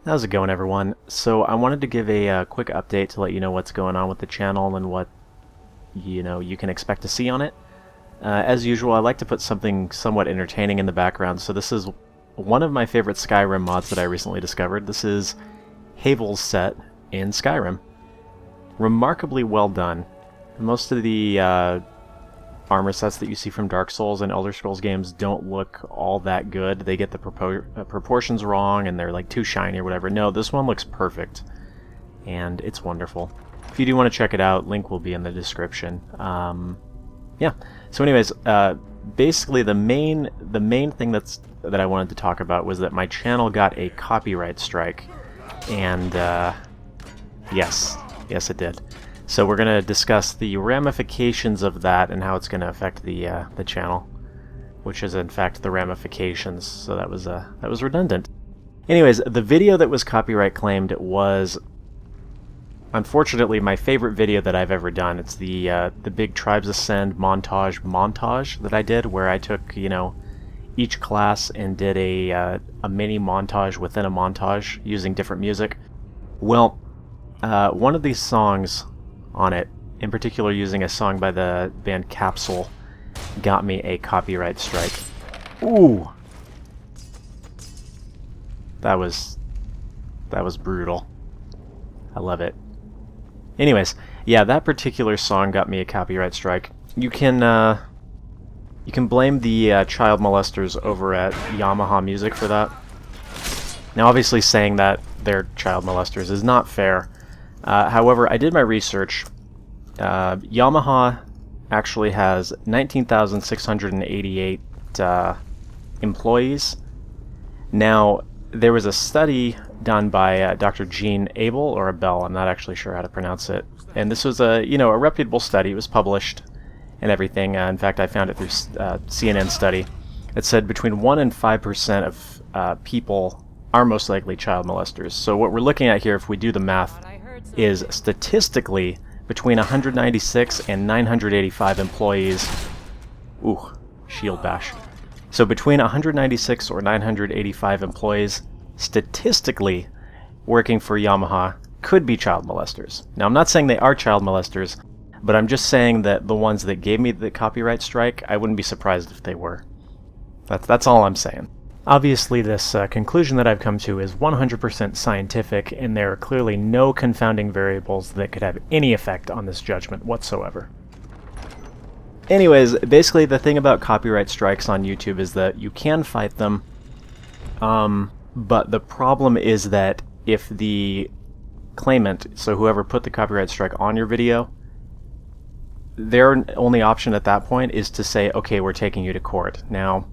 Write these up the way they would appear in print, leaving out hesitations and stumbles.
How's it going, everyone? So I wanted to give a quick update to let you know what's going on with the channel and what you can expect to see on it. As usual, I like to put something somewhat entertaining in the background, so this is one of my favorite Skyrim mods that I recently discovered. This is Havel's set in Skyrim. Remarkably well done. Most of the armor sets that you see from Dark Souls and Elder Scrolls games don't look all that good. They get the proportions wrong and they're like too shiny or whatever. No, this one looks perfect and it's wonderful. If you do want to check it out, link will be in the description. Yeah. So anyways, basically the main thing that I wanted to talk about was that my channel got a copyright strike, and yes it did. So we're going to discuss the ramifications of that and how it's going to affect the channel, which is in fact the ramifications. So that was redundant. Anyways, the video that was copyright claimed was, unfortunately, my favorite video that I've ever done. It's the big Tribes Ascend montage that I did, where I took each class and did a mini montage within a montage using different music. Well, one of these songs on it, in particular using a song by the band Capsule, got me a copyright strike. Ooh! That was brutal. I love it. Anyways, yeah, that particular song got me a copyright strike. You can blame the child molesters over at Yamaha Music for that. Now, obviously, saying that they're child molesters is not fair. However, I did my research. Yamaha actually has 19,688 employees. Now, there was a study done by Dr. Gene Abel, or Abel, I'm not actually sure how to pronounce it. And this was a reputable study. It was published and everything. In fact, I found it through CNN study. It said between 1 and 5% of people are most likely child molesters. So what we're looking at here, if we do the math, is statistically between 196 and 985 employees. Ooh, shield bash. So between 196 or 985 employees, statistically working for Yamaha, could be child molesters. Now, I'm not saying they are child molesters, but I'm just saying that the ones that gave me the copyright strike, I wouldn't be surprised if they were. That's all I'm saying. Obviously, this conclusion that I've come to is 100% scientific, and there are clearly no confounding variables that could have any effect on this judgment whatsoever. Anyways, basically the thing about copyright strikes on YouTube is that you can fight them, but the problem is that if the claimant, so whoever put the copyright strike on your video, their only option at that point is to say, okay, we're taking you to court. Now,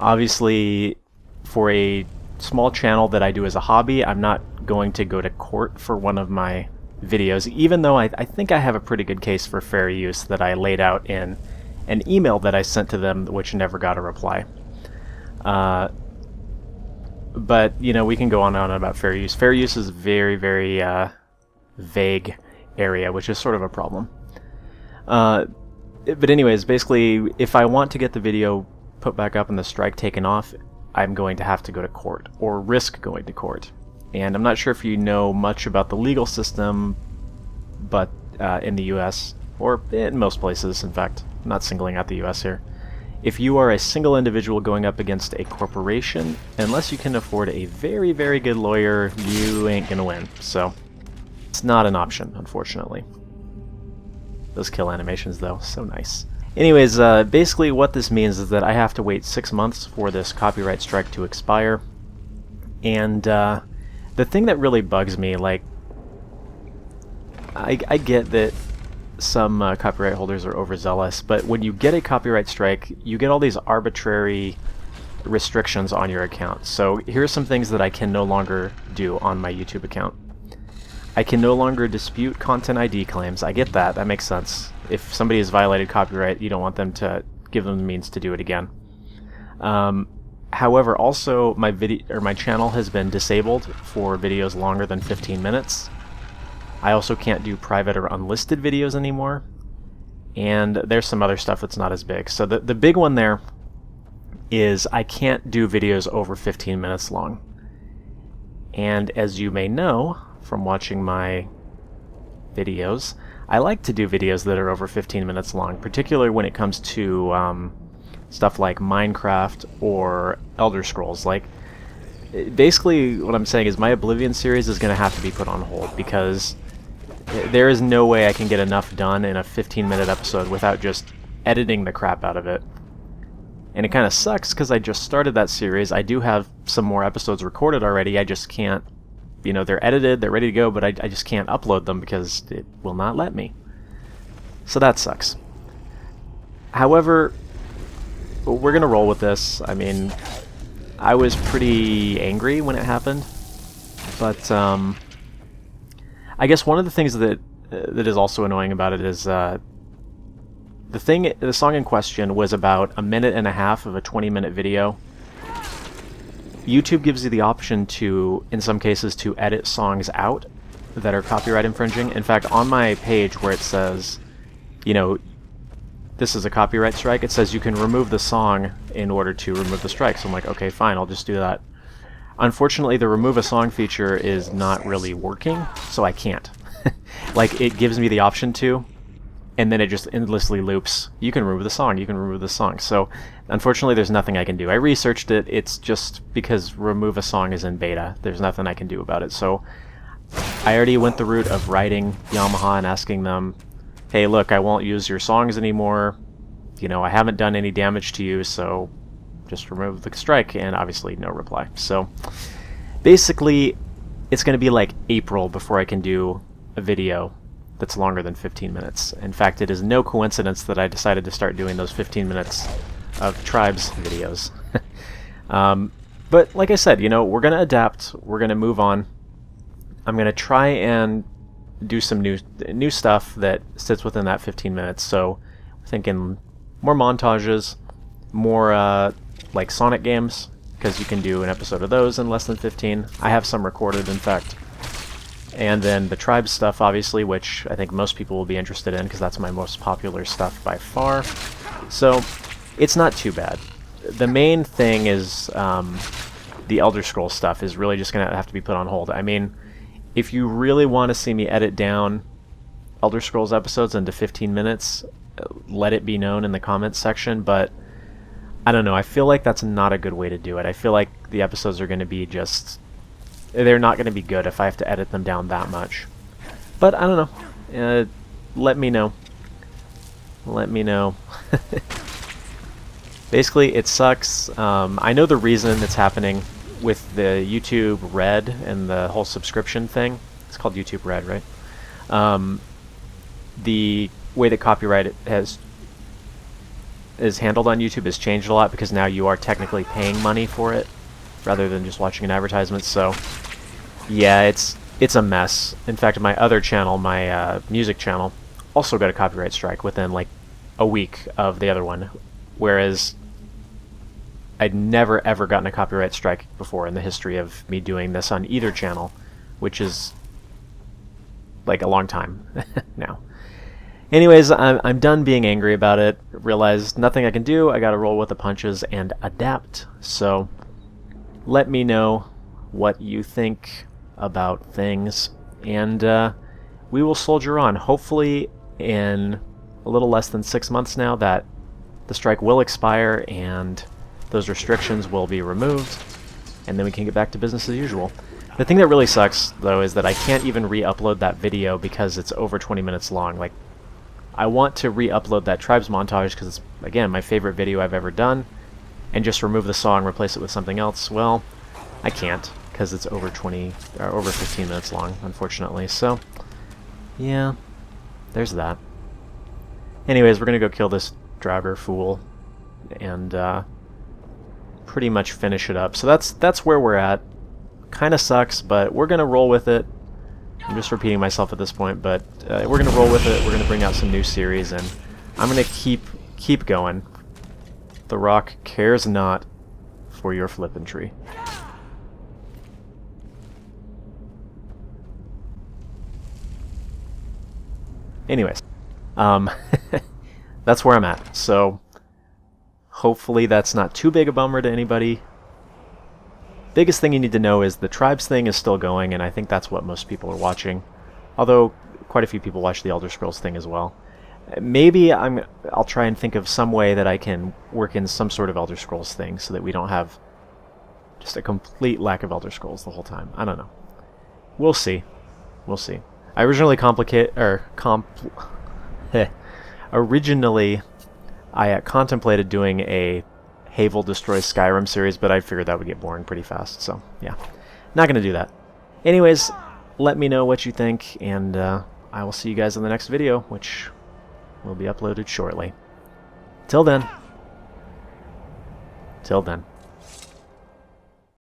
obviously, for a small channel that I do as a hobby, I'm not going to go to court for one of my videos, even though I think I have a pretty good case for fair use that I laid out in an email that I sent to them, which never got a reply. But, we can go on and on about fair use. Fair use is a very, very vague area, which is sort of a problem. But anyways, basically, if I want to get the video put back up and the strike taken off, I'm going to have to go to court, or risk going to court. And I'm not sure if you know much about the legal system, but in the US, or in most places, in fact, I'm not singling out the US here, if you are a single individual going up against a corporation, unless you can afford a very, very good lawyer, you ain't gonna win. So, it's not an option, unfortunately. Those kill animations, though, so nice. Anyways, basically what this means is that I have to wait 6 months for this copyright strike to expire. And the thing that really bugs me, like, I get that some copyright holders are overzealous, but when you get a copyright strike, you get all these arbitrary restrictions on your account. So here's some things that I can no longer do on my YouTube account. I can no longer dispute content ID claims. I get that. That makes sense. If somebody has violated copyright, you don't want them to give them the means to do it again. However, also my channel has been disabled for videos longer than 15 minutes. I also can't do private or unlisted videos anymore. And there's some other stuff that's not as big. So the big one there is I can't do videos over 15 minutes long. And as you may know from watching my videos, I like to do videos that are over 15 minutes long, particularly when it comes to stuff like Minecraft or Elder Scrolls. Like, basically what I'm saying is my Oblivion series is going to have to be put on hold, because there is no way I can get enough done in a 15-minute episode without just editing the crap out of it. And it kind of sucks because I just started that series. I do have some more episodes recorded already. I just can't, you know, they're edited, they're ready to go, but I just can't upload them because it will not let me. So that sucks. However, we're going to roll with this. I mean, I was pretty angry when it happened, but I guess one of the things that is also annoying about it is the song in question was about a minute and a half of a 20-minute video. YouTube gives you the option to, in some cases, to edit songs out that are copyright infringing. In fact, on my page where it says, you know, this is a copyright strike, it says you can remove the song in order to remove the strike. So I'm like, okay, fine, I'll just do that. Unfortunately, the remove a song feature is not really working, so I can't. Like, it gives me the option to, and then it just endlessly loops. You can remove the song, you can remove the song. So, unfortunately, there's nothing I can do. I researched it, it's just because remove a song is in beta. There's nothing I can do about it. So, I already went the route of writing Yamaha and asking them, hey, look, I won't use your songs anymore. You know, I haven't done any damage to you, so just remove the strike, and obviously no reply. So, basically, it's going to be like April before I can do a video that's longer than 15 minutes. In fact, it is no coincidence that I decided to start doing those 15 minutes of Tribes videos. But like I said, you know, we're going to adapt, we're going to move on. I'm going to try and do some new stuff that sits within that 15 minutes. So, we're thinking more montages, more like Sonic games, because you can do an episode of those in less than 15. I have some recorded, in fact. And then the Tribes stuff, obviously, which I think most people will be interested in, because that's my most popular stuff by far. So, it's not too bad. The main thing is the Elder Scrolls stuff is really just going to have to be put on hold. I mean, if you really want to see me edit down Elder Scrolls episodes into 15 minutes, let it be known in the comments section, but I don't know, I feel like that's not a good way to do it. I feel like the episodes are going to be just... they're not going to be good if I have to edit them down that much. But I don't know. Let me know. Let me know. Basically, it sucks. I know the reason it's happening with the YouTube Red and the whole subscription thing. It's called YouTube Red, right? The way that copyright is handled on YouTube has changed a lot, because now you are technically paying money for it rather than just watching an advertisement. So yeah, it's a mess. In fact, my other channel, my music channel, also got a copyright strike within like a week of the other one, whereas I'd never ever gotten a copyright strike before in the history of me doing this on either channel, which is like a long time now. Anyways, I'm done being angry about it. Realized nothing I can do. I gotta roll with the punches and adapt. So let me know what you think about things, and we will soldier on. Hopefully in a little less than 6 months now that the strike will expire and those restrictions will be removed, and then we can get back to business as usual. The thing that really sucks, though, is that I can't even re-upload that video because it's over 20 minutes long. Like, I want to re-upload that Tribes montage because it's, again, my favorite video I've ever done, and just remove the song, replace it with something else. Well, I can't because it's over 15 minutes long, unfortunately. So, yeah, there's that. Anyways, we're gonna go kill this Draugr fool and pretty much finish it up. So that's where we're at. Kind of sucks, but we're gonna roll with it. I'm just repeating myself at this point, but we're gonna roll with it. We're gonna bring out some new series, and I'm gonna keep going. The Rock cares not for your flippantry. Anyways, that's where I'm at. So hopefully that's not too big a bummer to anybody. Biggest thing you need to know is the tribes thing is still going, and I think that's what most people are watching. Although quite a few people watch the Elder Scrolls thing as well. Maybe I'll try and think of some way that I can work in some sort of Elder Scrolls thing so that we don't have just a complete lack of Elder Scrolls the whole time. I don't know. We'll see. We'll see. I originally originally I contemplated doing a Havel destroys Skyrim series, but I figured that would get boring pretty fast, so yeah. Not gonna do that. Anyways, let me know what you think, and I will see you guys in the next video, which will be uploaded shortly. Till then.